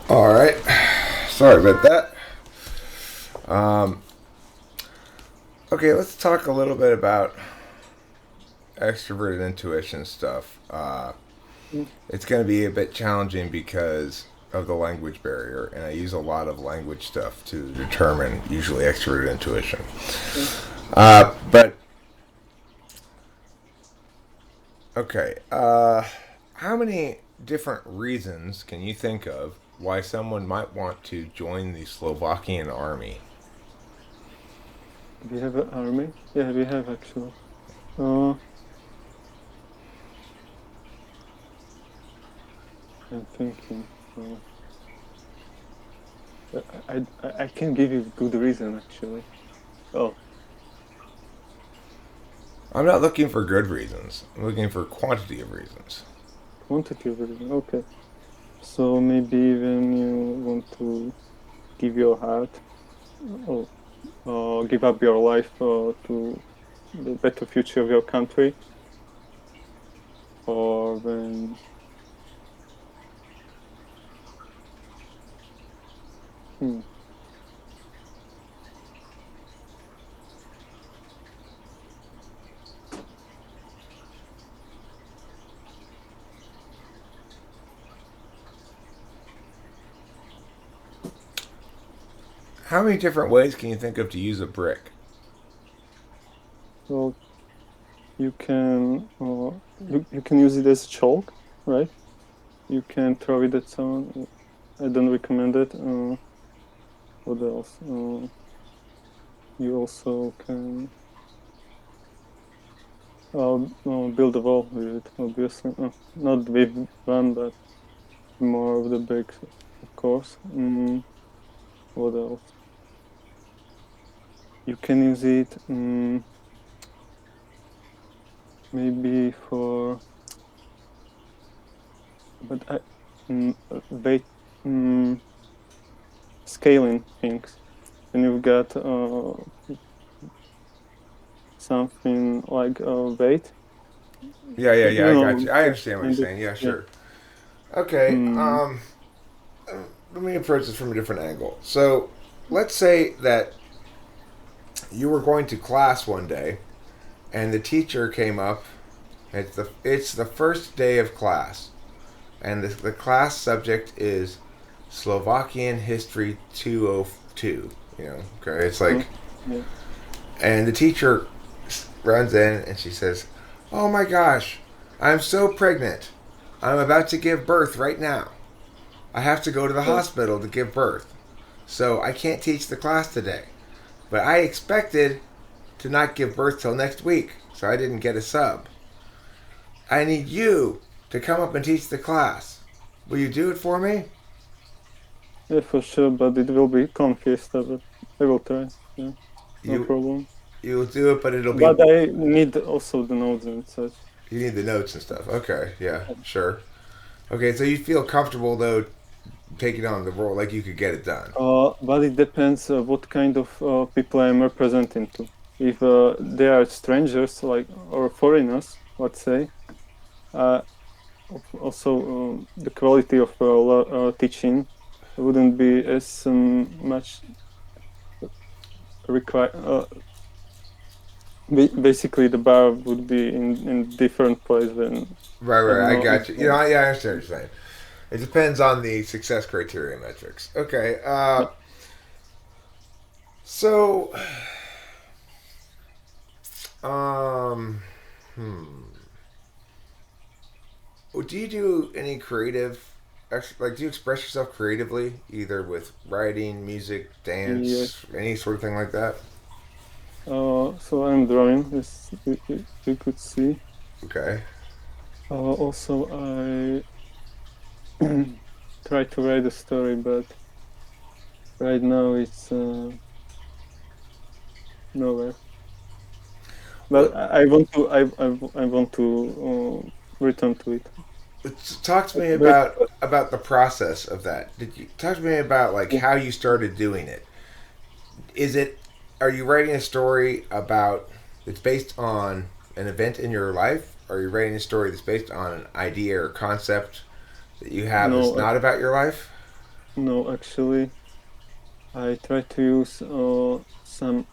All right. Sorry about that. Um, okay, let's talk a little bit about extroverted intuition stuff. Mm, It's going to be a bit challenging because of the language barrier, and I use a lot of language stuff to determine usually extroverted intuition. mm. But okay, how many different reasons can you think of why someone might want to join the Slovakian army? We have an army. Yeah, we have actually. Uh, I'm thinking. I can give you good reason actually. Oh, I'm not looking for good reasons. I'm looking for quantity of reasons. quantity of reason. Okay. So maybe when you want to give your heart or give up your life to the better future of your country, or when hmm, How many different ways can you think of to use a brick? well, you can use it as chalk, right? You can throw it at someone. I don't recommend it. What else? You also can build a wall with it, obviously. Not with one, but more of the bricks, of course. What else? You can use it maybe for, but wait, mm, scaling things. When you've got something like weight, Yeah, yeah, yeah. you I got know, you. I to understand what you're kind of, saying. Yeah, yeah. sure. Okay. Mm, Let me approach this from a different angle. So, let's say that you were going to class one day, and the teacher came up. It's the first day of class, and the class subject is Slovakian History 202. Okay, it's mm, like, yeah. and the teacher runs in and she says, "Oh my gosh, I'm so pregnant. I'm about to give birth right now. I have to go to the Oh, hospital to give birth. So I can't teach the class today. But I expected to not give birth till next week, so I didn't get a sub. I need you to come up and teach the class. Will you do it for me?" yeah, for sure, but it will be confused, but I will try. Yeah, no You problem. you'll do it, but it'll be, But I need also the notes and such. you need the notes and stuff. Okay, yeah, sure. Okay, so you feel comfortable though taking on the role, like you could get it done. But it depends what kind of people I'm representing to. If they are strangers, like or foreigners, let's say, uh, also the quality of teaching wouldn't be as much required. Basically, the bar would be in different place than Right, I don't right. I know. If, got you. Yeah, I understand what you're saying. It depends on the success criteria metrics. Okay. yeah. So, um, hmm. Well, do you do any creative, like, do you express yourself creatively, either with writing, music, Yes. dance, any sort of thing like that? So I'm drawing, as you could see. Okay. Also, I try to write a story, but right now it's nowhere. But What? I want to. I want to return to it. Talk to me But about the process of that. Did you talk to me about like yeah, how you started doing it? Is it, are you writing a story about, it's based on an event in your life? Or are you writing a story that's based on an idea or concept that you have that's no, not about your life? No, actually, I try to use some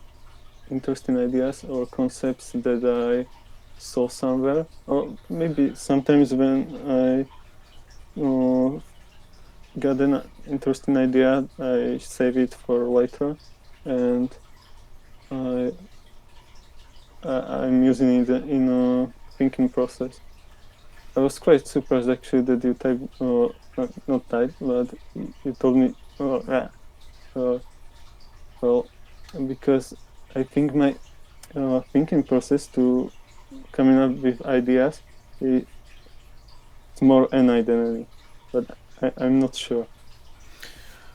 interesting ideas or concepts that I saw somewhere, or maybe sometimes when I got an interesting idea, I save it for later, and I I'm using it in a thinking process. I was quite surprised actually that you type, not type, but you told me, uh, well, because I think my thinking process to coming up with ideas is more NI than any, but I'm not sure.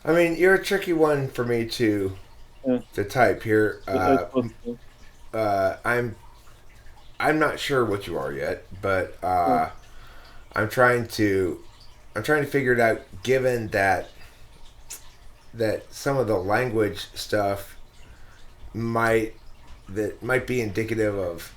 I mean, you're a tricky one for me Yeah, to type here. I thought so. I'm not sure what you are yet, but Yeah, I'm trying to I'm trying to figure it out. Given that some of the language stuff might might be indicative of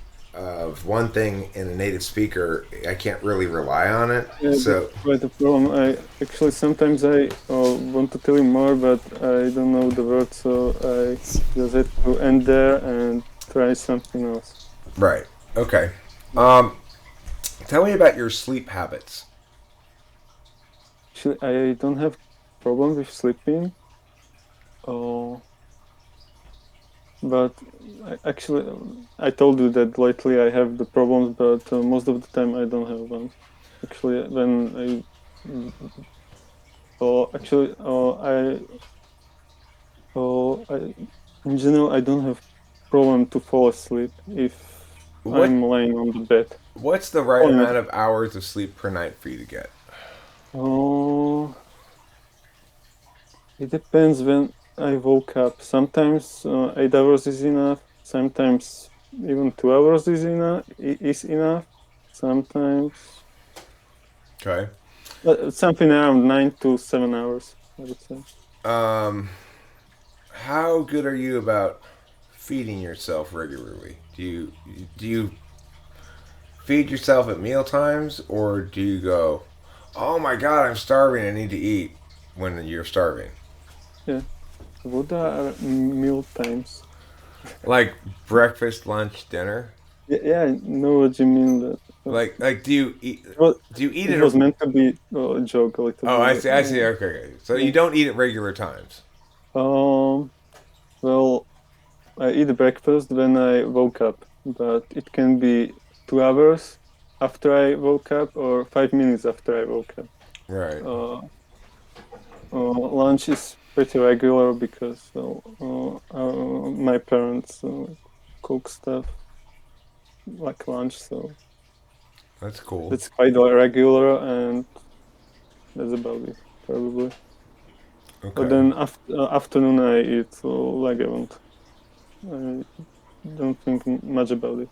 one thing in a native speaker, I can't really rely on it. yeah, that's So quite the problem. I actually sometimes I want to tell you more, but I don't know the word, so I just have to end there and try something else. right, okay. Um, Tell me about your sleep habits. Actually, I don't have problem with sleeping. Uh, But actually, I told you that lately I have the problems, but most of the time I don't have them. Actually, when actually, I, in general, I don't have problem to fall asleep if What I'm lying on the bed. what's the right Falling amount asleep. of hours of sleep per night for you to get? Oh, it depends when I woke up. Sometimes 8 hours is enough. Sometimes even 2 hours is enough. Sometimes Okay. something around 9 to 7 hours, I would say. Um, how good are you about feeding yourself regularly? Do you feed yourself at meal times, or do you go, "Oh my God, I'm starving. I need to eat," when you're starving? Yeah. What are meal times? Like breakfast, lunch, dinner. Yeah, yeah, I know what you mean. That Like well, do you eat it it? was meant to be a joke a little Oh, I bit. see. I see. Okay, okay. So you Yeah. don't eat at regular times. Um. Well, I eat breakfast when I woke up, but it can be 2 hours after I woke up or 5 minutes after I woke up. Right. Uh, Lunch is pretty regular because my parents cook stuff like lunch, so That's cool. that's quite regular, and that's about it, probably. But Okay. then afternoon I eat like I want. I don't think much about it.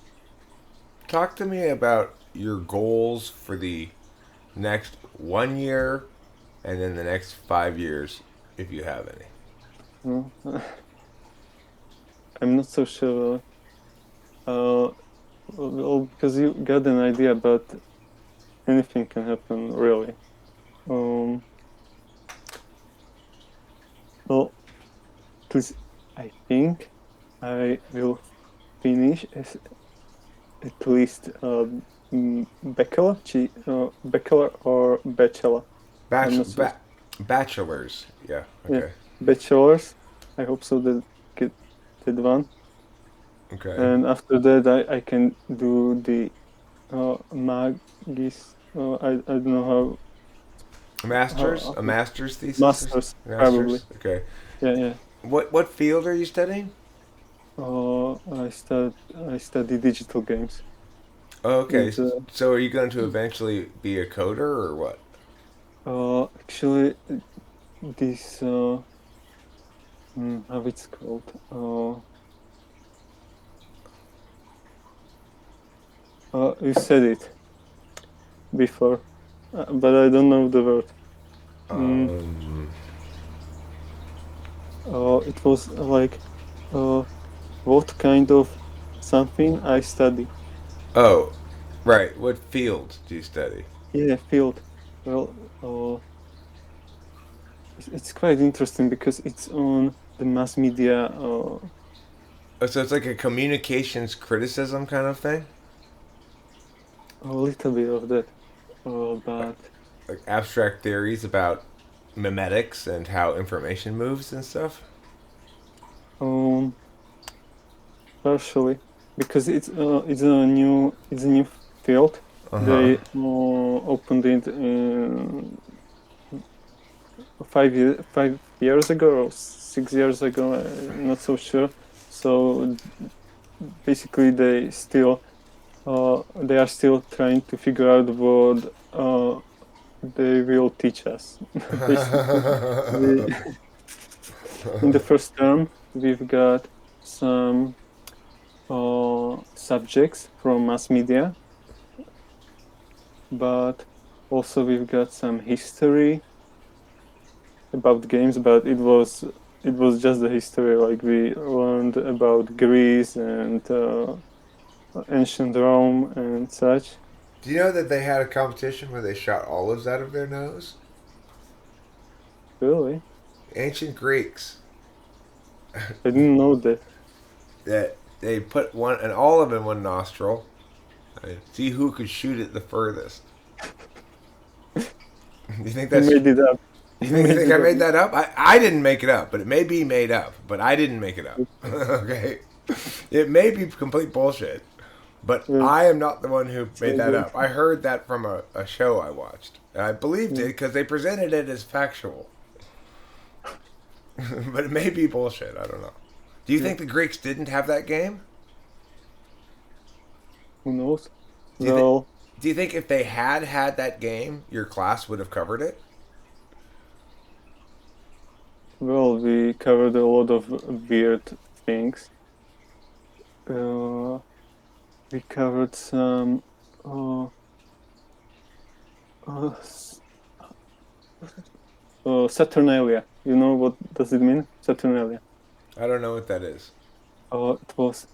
Talk to me about your goals for the next 1 year and then the next 5 years, if you have any. No? I'm not so sure. Well, because you got an idea, but anything can happen, really. Um, well, please, I think I will finish at least bachelor or bachelor. I'm Bach- not so. ba- Bachelors. Yeah. Yeah, Okay. bachelors. I hope so that get that one, Okay. and after that I can do the magis. I don't know Masters. A how master's thesis. masters probably. Masters. Okay. Yeah, yeah. What field are you studying? I study digital games. Oh, okay. It's So are you going to eventually be a coder or what? actually this how it's called. You said it before, but I don't know the word. Mm, Um. it was like uh, what kind of something I study. Oh, right. What field do you study? Yeah, field. Well, it's quite interesting because it's on the mass media. So it's like a communications criticism kind of thing, A little bit of that, but like abstract theories about memetics and how information moves and stuff. um, partially because it's a new field. Uh huh. They opened it in 5 years ago or 6 years ago. Not so sure. So basically, they are still trying to figure out what they will teach us. Basically, we, in the first term, we've got some subjects from mass media, but also we've got some history about games. But it was just the history. Like we learned about Greece and ancient Rome and such. Do you know that they had a competition where they shot olives out of their nose? Really, Ancient Greeks. I didn't know that. That they put an olive in one nostril and see who could shoot it the furthest. Do you think You that's? made it up. You You think, you made think I it up. made that up? I didn't make it up, but it may be made up. But I didn't make it up. Okay, it may be complete bullshit, but Yeah, I am not the one who made so that good. up. I heard that from a show I watched, and I believed it Yeah. because they presented it as factual. But it may be bullshit. I don't know. Do you Yeah. think the Greeks didn't have that game? Who knows? Do you think? Well, Do you think if they had had that game, your class would have covered it? we covered a lot of weird things. Uh, we covered some uh, uh, s- Saturnalia. You know what does it mean? Saturnalia. I don't know what that is. It was.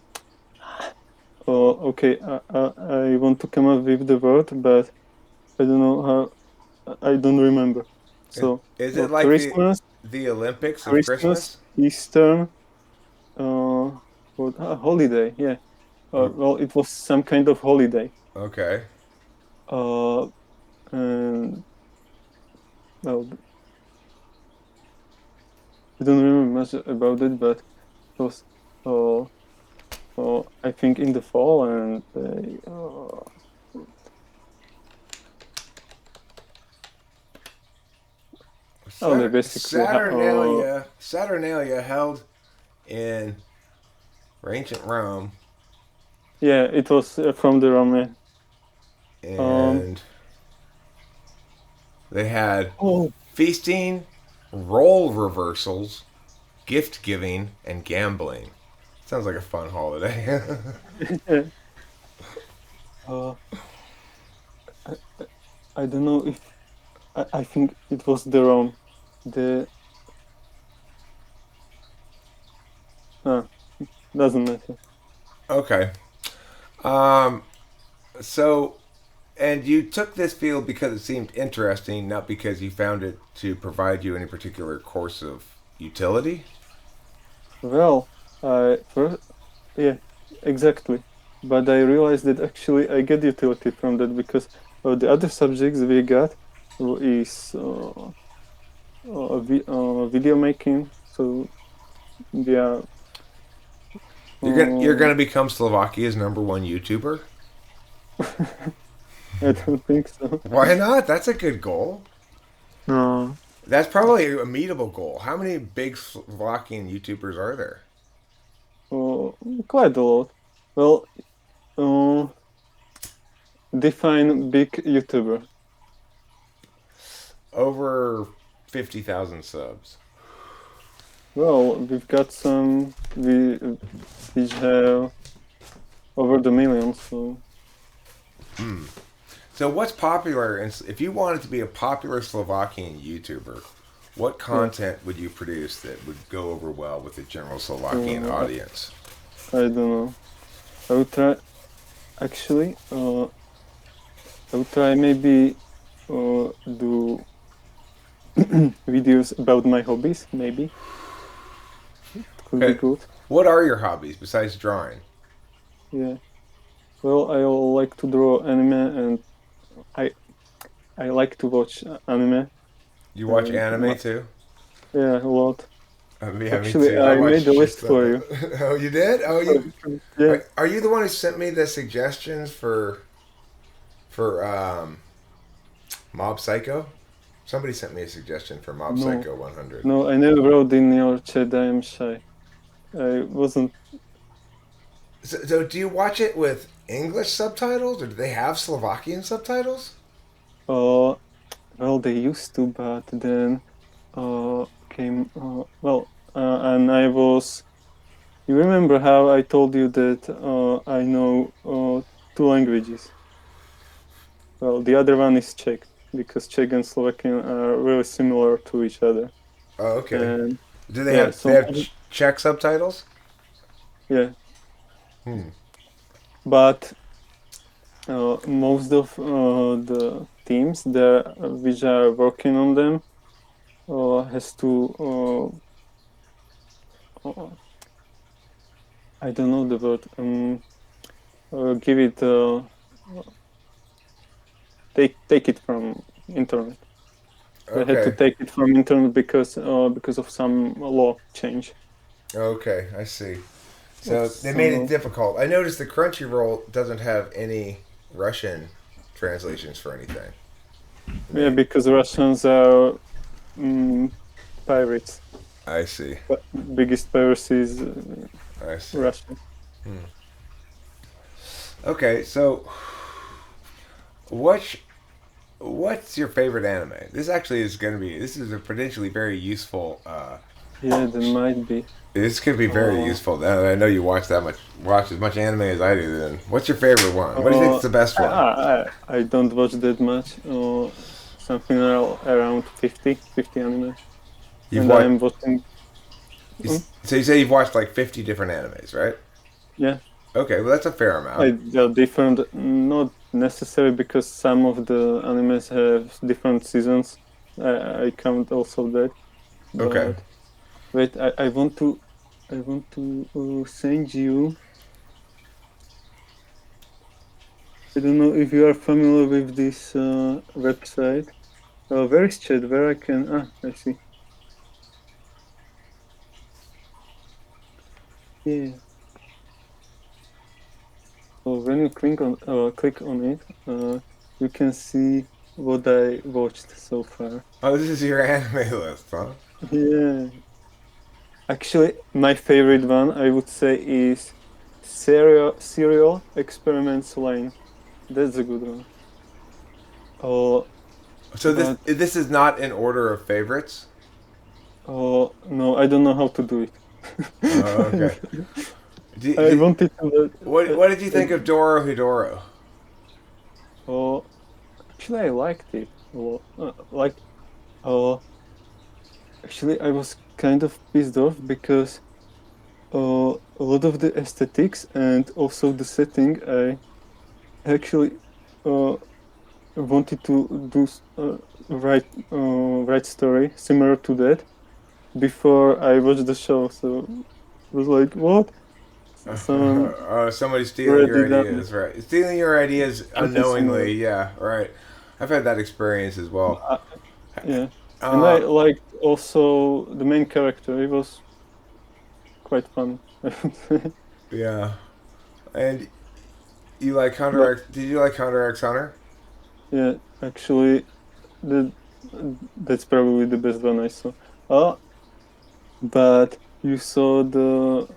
Okay. I want to come up with the word, but I don't know how. I don't remember. Is, So, is it like Christmas, the Olympics of Christmas, Christmas? Easter, uh, holiday. Yeah. Oh, Well, it was some kind of holiday. okay. Uh, and well, I don't remember much about it, but it was, uh, I think in the fall, and they basically, Saturnalia held in ancient Rome, yeah, it was from the Roman. Um, and they had oh, feasting, role reversals, gift giving, and gambling. Sounds like a fun holiday. uh, I, I don't know if I think it was the Rome. The doesn't matter. Okay. Um. So, and you took this field because it seemed interesting, not because you found it to provide you any particular course of utility. Well, I first, yeah, exactly. But I realized that actually I get utility from that because the other subjects we got is video making. So yeah, You're um, gonna become Slovakia's #1 YouTuber. I don't think so. Why not? That's a good goal. No, That's probably a meetable goal. How many big Slovakian YouTubers are there? uh, quite a lot. Well, uh, define big YouTuber. Over 50,000 subs. Well, we've got some which have over the millions. So. So what's popular? And if you wanted to be a popular Slovakian YouTuber, what Yeah. content would you produce that would go over well with the general Slovakian Uh, audience? I don't know. I would try. Actually, I would try maybe do videos about my hobbies. Maybe it could be Okay. good. What are your hobbies besides drawing? Yeah. Well, I like to draw anime, and I I like to watch anime. You watch And anime too? yeah, a lot. Yeah, me Actually, too. I I made watch a shit list stuff. for you. Oh, you did? Oh, So, you yeah. are you the one who sent me the suggestions for Mob Psycho? Somebody sent me a suggestion for Mob No, Psycho 100. no, I never wrote in your chat. I am shy. I wasn't. So do you watch it with English subtitles, or do they have Slovakian subtitles? Uh, well, they used to, but then came. And I was. You remember how I told you that I know two languages? Well, the other one is Czech because Czech and Slovakian are really similar to each other. Oh, okay. And Do they yeah, have so Czech subtitles? yeah, Hmm. but most of the teams there which are working on them has to uh, I don't know the word give it take it from internet. They had to Okay. take it from internet because of some law change. Okay, I see. So they made it So difficult. I noticed the Crunchyroll doesn't have any Russian translations for anything. yeah, They, because Russians are mm, pirates. I see. But biggest piracy is I see. Russia. Okay, so what's what's your favorite anime? This actually is going to be. This is a potentially very useful. Yeah, there might be. This could be very Uh, useful. Now that I know you watch as much anime as I do. Then, what's your favorite one? What do you think Uh, is the best one? I don't watch that much. Something around 50 anime. You've And I watched. am watching. Mm, So you say you've watched like 50 different animes, right? yeah, Okay, well that's a fair amount. they're different. Not necessarily because some of the animes have different seasons. I count also that. Okay. But wait, I want to send you. I don't know if you are familiar with this website. Where is chat? Where I can? I see. Yeah. So when you click on it, you can see what I watched so far. Oh, this is your anime list, huh? Yeah. Actually, my favorite one I would say is Serial Experiments Lane. That's a good one. Oh, So but this is not in order of favorites. oh no, I don't know how to do Oh, okay. it. Did, I did, wanted to. what did you think of Doro Hudoro? Oh, actually, I liked it. Like, oh, actually, I was kind of pissed off because a lot of the aesthetics and also the setting, I actually uh, wanted to do write story similar to that before I watched the show. So it was like, what? Someone Somebody's stealing your already done ideas, right? Stealing your ideas something similar. unknowingly, yeah, right. I've had that experience as well. Uh, yeah, and I Uh, liked also the main character. He was quite fun. yeah. And you like Hunter But X? Did you like Hunter X Hunter? yeah, actually, the that's probably the best one I saw. Oh, but you saw the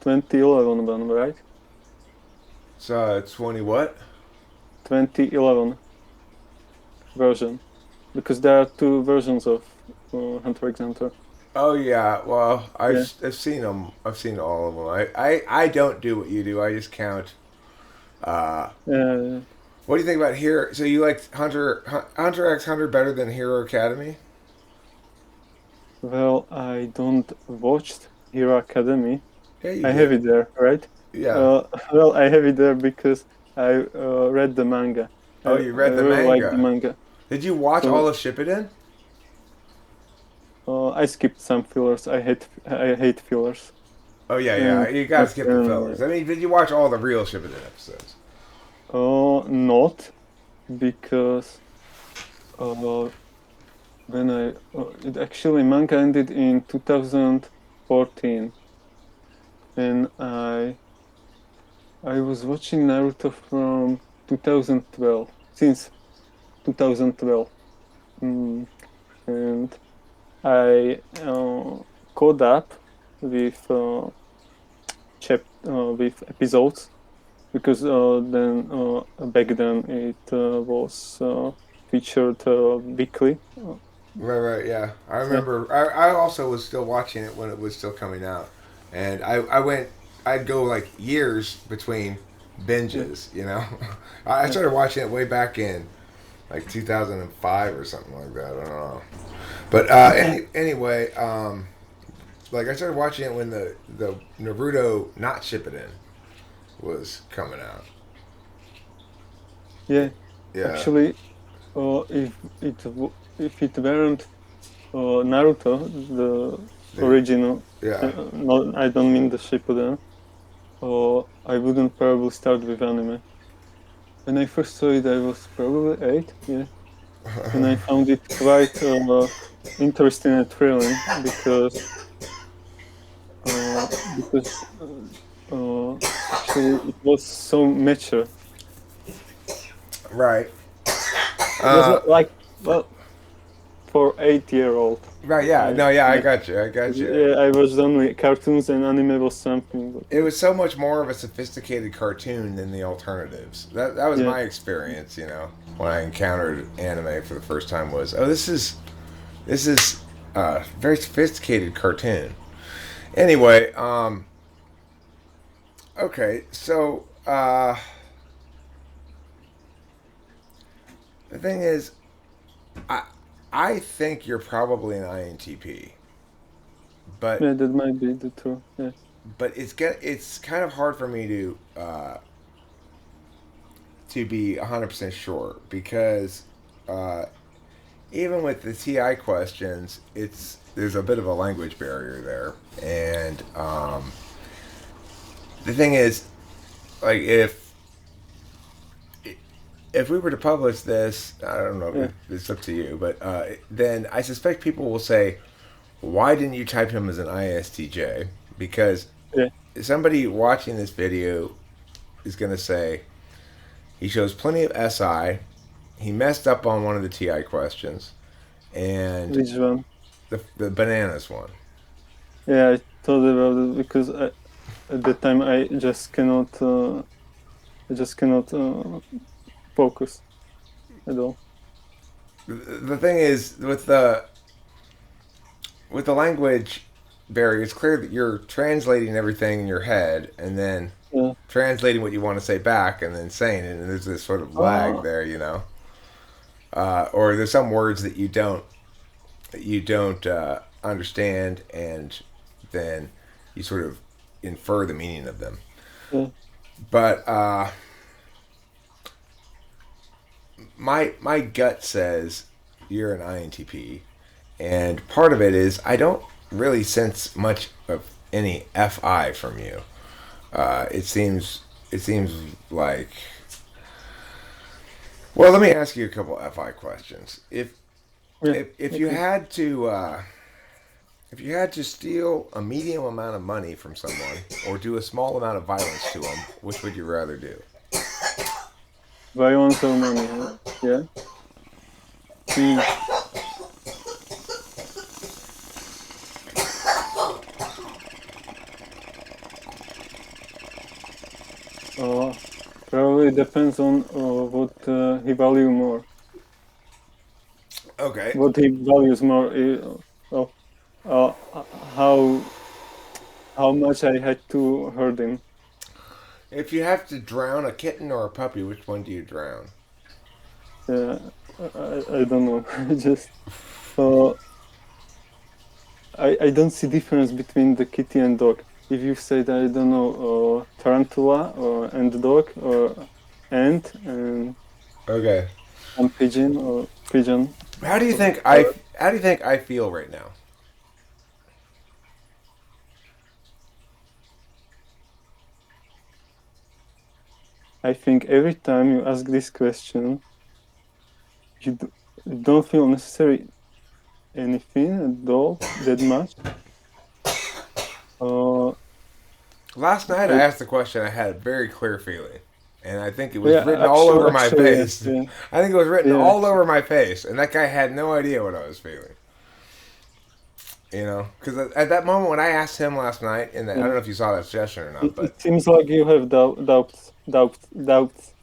2011 one, right? It's 20 what? 2011 version, because there are two versions of Hunter x Hunter. Oh yeah. Well, Yeah, I've seen them. I've seen all of them. I don't do what you do. I just count. Uh, uh, what do you think about here? So you like Hunter X Hunter better than Hero Academy? well, I don't watched Hero Academy. Yeah, you I have did. it there, right? Yeah. Uh, well, I have it there because I read the manga. Oh, I you I read the really like the manga. manga. Did you watch all So of Shippuden? I skipped some fillers. I hate fillers. Oh yeah, And yeah. You gotta back skip the then, fillers. I mean, did you watch all the real Shippuden episodes? not because uh, when it actually manga ended in 2014, and I was watching Naruto from 2012, since 2012. Mm, and I caught up with with episodes because then back then it was featured weekly. Right, right, yeah. I Yeah, remember. I also was still watching it when it was still coming out, and I went. I'd go like years between yeah, binges. You know, I yeah, started watching it way back in like 2005 or something like that. I don't know. But anyway, like I started watching it when the Naruto not Shippuden was coming out. yeah. Yeah, Actually, if it weren't Naruto, the the, original, yeah. no, I don't mean the Shippuden, I wouldn't probably start with anime. When I first saw it, I was probably 8, yeah, and I found it quite interesting and thrilling because actually it was so mature. Right. It was Uh, like, well, for 8-year old. right. Yeah. I No. Yeah. I yeah, got you. I got you. yeah, I watched only cartoons and anime was something. But It was so much more of a sophisticated cartoon than the alternatives. That was yeah, my experience. You know, when I encountered anime for the first time was, oh, this is a very sophisticated cartoon. Anyway, okay, so the thing is, I I think you're probably an INTP, but yeah, that might be the truth. Yeah, it's kind of hard for me to be 100% sure because uh, even with the TI questions, there's a bit of a language barrier there, and the thing is, like if we were to publish this, I don't know, yeah, it's up to you, but then I suspect people will say, why didn't you type him as an ISTJ? Because yeah. somebody watching this video is going to say, he shows plenty of SI, he messed up on one of the TI questions, and Which one? the bananas one. Yeah, I thought about it because at the time I just cannot focus at all. The thing is, with the language barrier, it's clear that you're translating everything in your head and then Yeah. translating what you want to say back and then saying it, and there's this sort of lag Uh, there, you know. Or there's some words that you don't understand, and then you sort of infer the meaning of them. yeah, But my gut says you're an INTP, and part of it is I don't really sense much of any FI from you. It seems like, well, let me ask you a couple FI questions. If yeah. if, if you Okay. had to if you had to steal a medium amount of money from someone or do a small amount of violence to them, which would you rather do? Violence or money? Huh? Yeah. Hmm. Uh, Probably depends on what he value more. Okay. What he values more. Well, uh, how how much I had to hurt him. If you have to drown a kitten or a puppy, which one do you drown? Yeah, I don't know. Just uh, I don't see difference between the kitty and dog. If you said I don't know tarantula or and dog or ant and Okay. pigeon or pigeon How do you or think I parrot. how do you think I feel right now? I think every time you ask this question, you don't feel necessary anything at all that much. Uh, Last night I I, asked the question. I had a very clear feeling, and I think it was yeah, written all over my actually, yeah, face. yeah, I think it was written yeah, all over my face, and that guy had no idea what I was feeling. You know, because at that moment when I asked him last night, and I don't yeah. know if you saw that session or not, It but seems like you have doubts.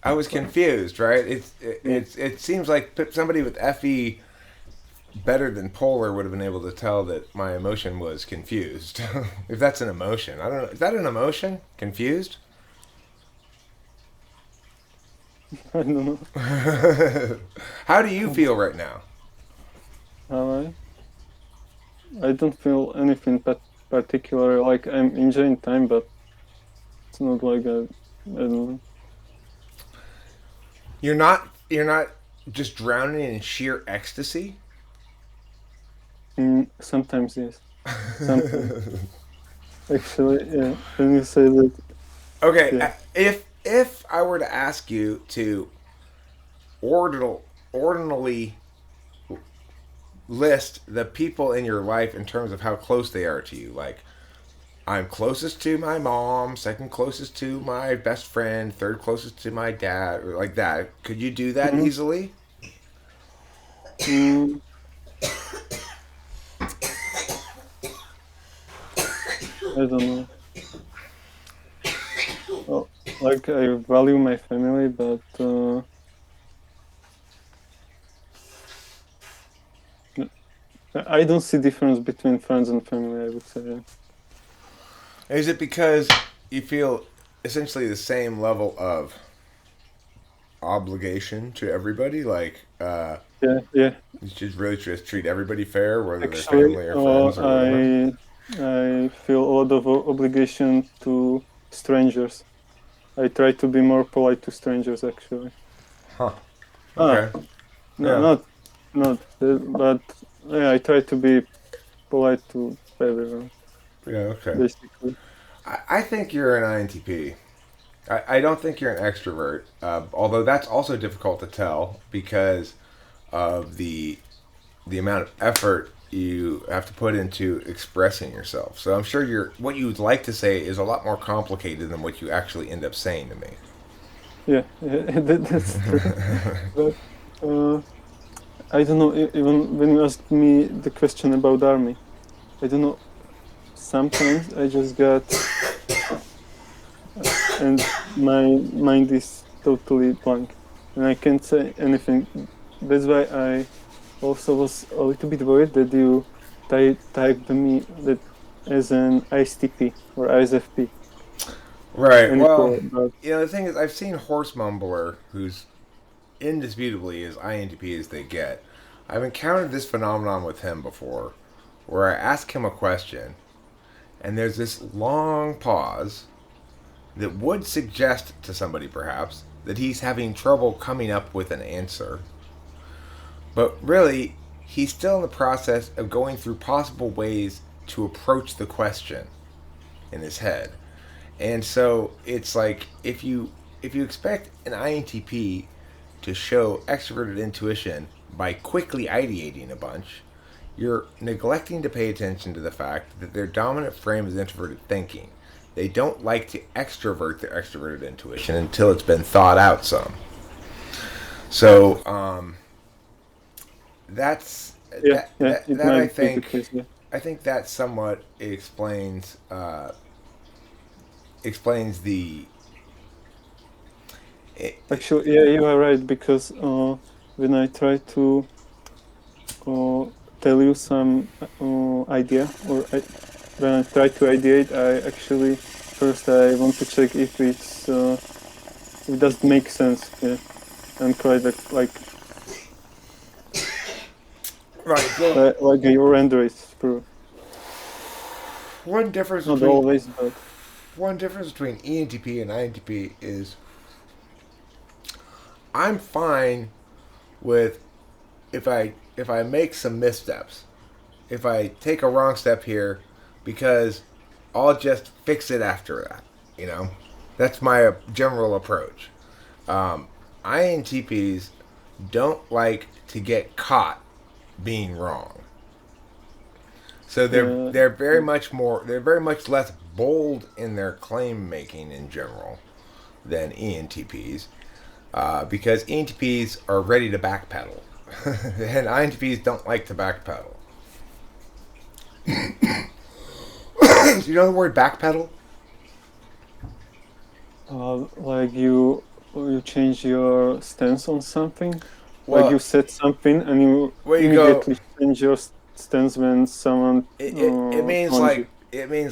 I was confused. Right? Yeah, It seems like somebody with FE better than Polar would have been able to tell that my emotion was confused. If that's an emotion, I don't know. Is that an emotion? Confused? I don't know. How do you feel right now? How I don't feel anything particular. Like I'm enjoying time, but it's not like I don't know. You're not just drowning in sheer ecstasy. Sometimes yes. Sometimes actually, yeah. When you say that, Okay, yeah. if I were to ask you to ordinally list the people in your life in terms of how close they are to you, like I'm closest to my mom, second closest to my best friend, third closest to my dad, or like that. Could you do that Mm, easily? mm, I don't know. Well, like I value my family, but I don't see difference between friends and family. I would say. Yeah. Is it because you feel essentially the same level of obligation to everybody? Like, Yeah, yeah. you should really just treat everybody fair, whether they're Actually, family or friends or whatever. I feel a lot of obligation to strangers. I try to be more polite to strangers. Actually, Huh. ah, Okay. no, Yeah. but yeah, I try to be polite to everyone. Yeah. Okay. Basically, I think you're an INTP. I don't think you're an extrovert, although that's also difficult to tell because of the amount of effort you have to put into expressing yourself. So I'm sure what you would like to say is a lot more complicated than what you actually end up saying to me. yeah, yeah that's true. But uh, I don't know. Even when you asked me the question about army, I don't know. Sometimes I just got and my mind is totally blank and I can't say anything. That's why I also was a little bit worried that you typed me that as an ISTP or ISFP. Right. And Well, but the thing is, I've seen Horse Mumbler, who's indisputably as INTP as they get. I've encountered this phenomenon with him before, where I ask him a question, and there's this long pause that would suggest to somebody, perhaps, that he's having trouble coming up with an answer. But really, he's still in the process of going through possible ways to approach the question in his head. And so it's like if you expect an INTP to show extroverted intuition by quickly ideating a bunch, you're neglecting to pay attention to the fact that their dominant frame is introverted thinking. They don't like to extrovert their extroverted intuition until it's been thought out some. So that's yeah, that yeah, that it that I might be the think case. Yeah, I think that somewhat explains the actually, yeah, you are right because when I try to uh, tell you some idea when I try to ideate, I actually first I want to check if it does make sense. Yeah, I'm quite right. So like your Android through. one difference Not between always, but one difference between ENTP and INTP is I'm fine with if I make some missteps, if I take a wrong step here, because I'll just fix it after that. You know, that's my general approach. INTPs don't like to get caught being wrong. So Yeah. they're very much less bold in their claim making in general than ENTPs, because ENTPs are ready to backpedal, and INTPs don't like to backpedal. Do you know the word backpedal? Like you change your stance on something. Like you Well, said something and you where you go, immediately change your stance when someone it means challenge you.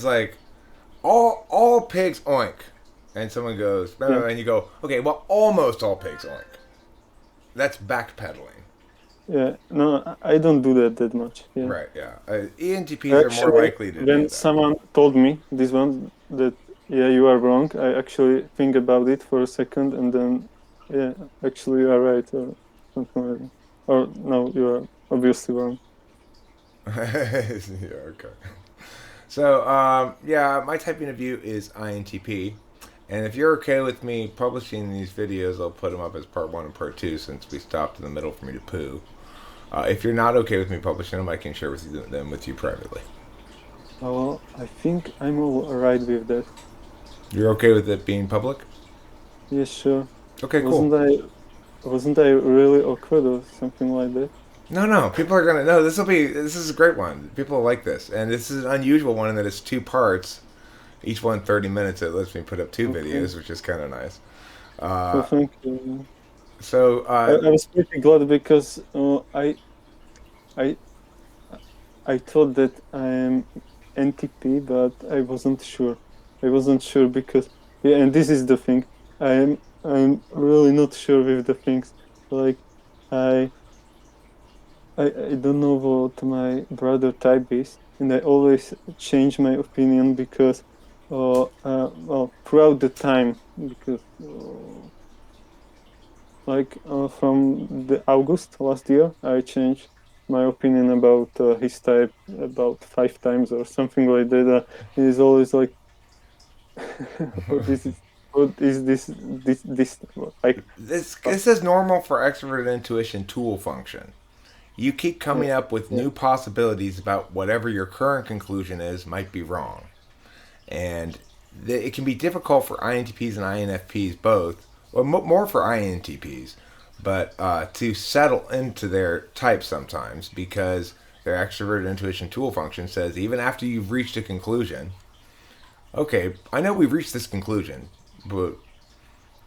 like all pigs oink, and someone goes, Yeah. and you go, okay, well, almost all pigs oink. That's backpedaling. Yeah. No, I don't do that much. Yeah. Right, yeah. ENTPs are more Actually, likely to do when that. someone told me this one that yeah you are wrong, I actually think about it for a second and then yeah actually you are right or something like that. Or no, you are obviously wrong. Yeah, okay. So, yeah, my typing of you is INTP. And if you're okay with me publishing these videos, I'll put them up as part one and part two since we stopped in the middle for me to poo. If you're not okay with me publishing them, I can share them with you privately. Well, I think I'm all right with that. You're okay with it being public? Yeah, sure. Okay, cool. Wasn't I wasn't I really awkward or something like that? No, no, people are gonna know. This is a great one. People like this, and this is an unusual one in that it's two parts, each one 30 minutes. It lets me put up two Okay. videos, which is kind of nice. So Uh, thank you. so I was pretty glad because I I thought that I'm NTP, but I wasn't sure. I wasn't sure because yeah, and this is the thing. I'm really not sure with the things. Like I I don't know what my brother type is, and I always change my opinion because well throughout the time because from the August last year, I changed my opinion about his type about 5 times or something like that. He's always like, "What is this? What is this? Like, uh, this is normal for extroverted intuition tool function. You keep yeah, coming up with yeah, new possibilities about whatever your current conclusion is might be wrong, and it can be difficult for INTPs and INFPs both, or more for INTPs, but to settle into their type sometimes because their extroverted intuition tool function says even after you've reached a conclusion, okay, I know we've reached this conclusion, but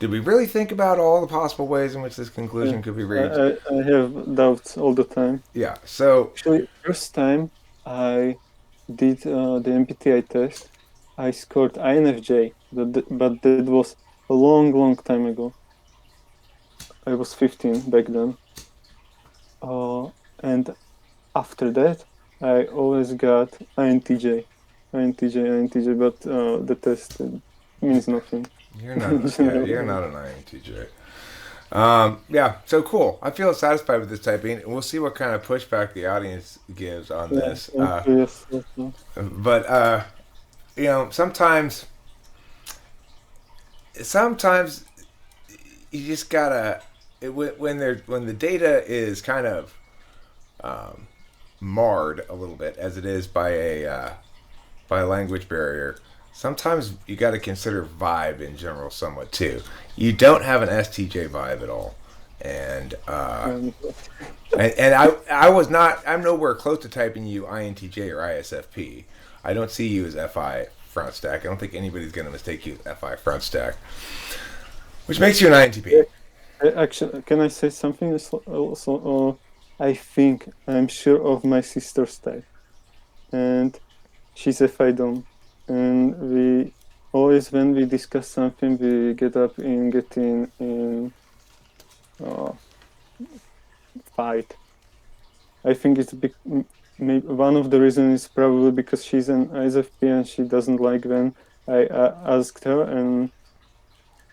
did we really think about all the possible ways in which this yeah." conclusion could be I, reached? I have doubts all the time. Yeah. So Actually, first time I did the MBTI test, I scored INFJ, but that was a long time ago. I was 15 back then. And after that, I always got INTJ, INTJ, but the test means nothing you're in not. Yeah, you're general. not an INTJ. Yeah. So cool. I feel satisfied with this typing. We'll see what kind of pushback the audience gives on Yeah, this. I'm curious also. But sometimes you just gotta when the data is kind of marred a little bit as it is by a language barrier. Sometimes you got to consider vibe in general somewhat too. You don't have an STJ vibe at all, and Um, I was not. I'm nowhere close to typing you INTJ or ISFP. I don't see you as FI front stack. I don't think anybody's going to mistake you as FI front stack, which makes you an INTP. Actually, can I say something also? I think I'm sure of my sister's type, and she's a Phaidon, and we always when we discuss something, we getting in uh, fight. I think it's big. Maybe one of the reasons is probably because she's an ISFP and she doesn't like when I asked her and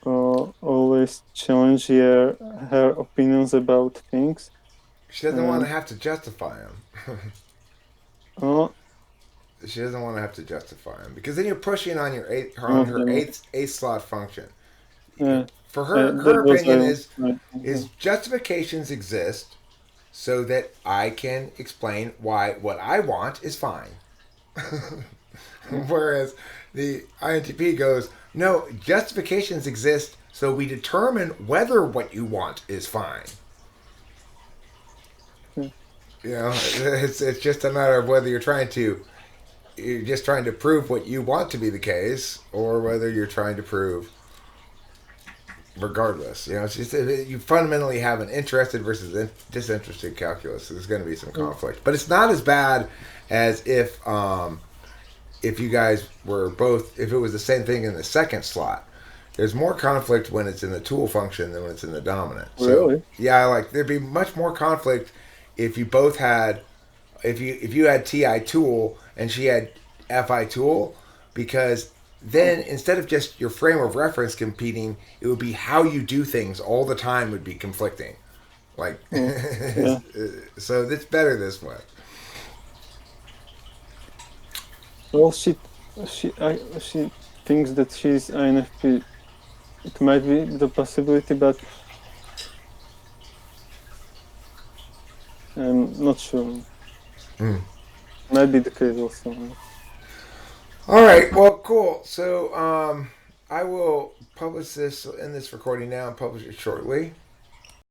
always challenge her opinions about things. She doesn't want to And have to justify them. uh, She doesn't want to have to justify them because then you're pushing on your some on of her them, eighth slot function. yeah, for her Those opinion are right. is justifications exist so that I can explain why what I want is fine. Whereas the INTP goes, no, justifications exist so we determine whether what you want is fine. Yeah. You know, it's just a matter of whether you're just trying to prove what you want to be the case, or whether you're trying to prove regardless. You know, it's just you fundamentally have an interested versus disinterested calculus. So there's going to be some conflict, but it's not as bad as if you guys were both, if it was the same thing in the second slot. There's more conflict when it's in the tool function than when it's in the dominant. So Really? yeah, like there'd be much more conflict if you both had, if you had TI tool and she had FI tool, because then instead of just your frame of reference competing, it would be how you do things all the time would be conflicting. Like, Yeah. so it's better this way. Well, she thinks that she's INFP. It might be the possibility, but I'm not sure. Might be the case also. All right. Well, cool. So I will publish this in this recording now and publish it shortly.